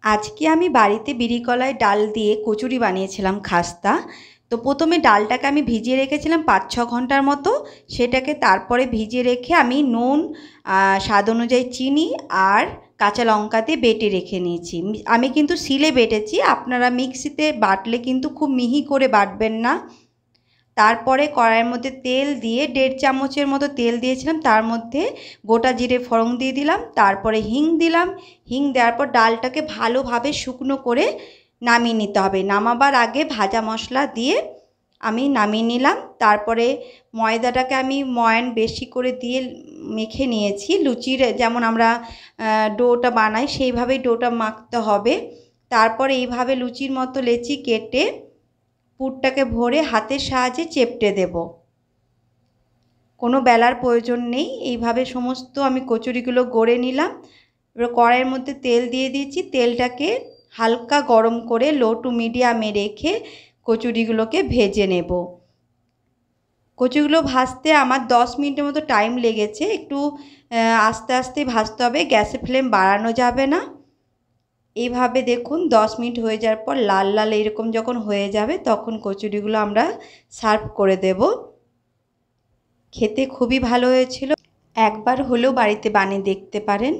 আজকে আমি বাড়িতে বিরি কলাই ডাল দিয়ে কচুরি বানিয়েছিলাম খাস্তা। তো প্রথমে ডালটাকে আমি ভিজিয়ে রেখেছিলাম ৫-৬ ঘন্টার মতো। সেটাকে তারপরে ভিজিয়ে রেখে আমি নুন, স্বাদ অনুযায়ী চিনি আর কাঁচা লঙ্কা দিয়ে বেটে রেখে নিয়েছি। আমি কিন্তু শিলে বেটেছি, আপনারা মিক্সিতে বাটলে কিন্তু খুব মিহি করে বাটবেন না। তারপরে কড়াইয়ের মধ্যে তেল দিয়ে ১.৫ চামচের মতো তেল দিয়েছিলাম, তার মধ্যে গোটা জিরে ফোড়ন দিয়ে দিলাম, তারপরে হিং দিলাম। হিং দেওয়ার পর ডালটাকে ভালোভাবে শুকনো করে নামিয়ে নিতে হবে। নামাবার আগে ভাজা মশলা দিয়ে আমি নামিয়ে নিলাম। তারপরে ময়দাটাকে আমি ময়ান বেশি করে দিয়ে মেখে নিয়েছি। লুচির যেমন আমরা ডোটা বানাই সেইভাবেই ডোটা মাখতে হবে। তারপরে এইভাবে লুচির মতো লেচি কেটে পুরটাকে ভরে হাতের সাহায্যে চেপটে দেব। কোনো বেলার প্রয়োজন নেই। এইভাবে সমস্ত আমি কচুরিগুলো গড়ে নিলাম। এবার কড়াইয়ের মধ্যে তেল দিয়ে দিয়েছি। তেলটাকে হালকা গরম করে লো টু মিডিয়ামে রেখে কচুরিগুলোকে ভেজে নেব। কচুরিগুলো ভাজতে আমার 10 মিনিটের মতো টাইম লেগেছে। একটু আস্তে আস্তে ভাজতে হবে, গ্যাসের ফ্লেম বাড়ানো যাবে না। এইভাবে দেখুন 10 মিনিট হয়ে যাওয়ার পর লাল লাল এরকম যখন হয়ে যাবে তখন কচুরিগুলো আমরা সার্ভ করে দেব। খেতে খুবই ভালো হয়েছিল, একবার হলেও বাড়িতে বানিয়ে দেখতে পারেন।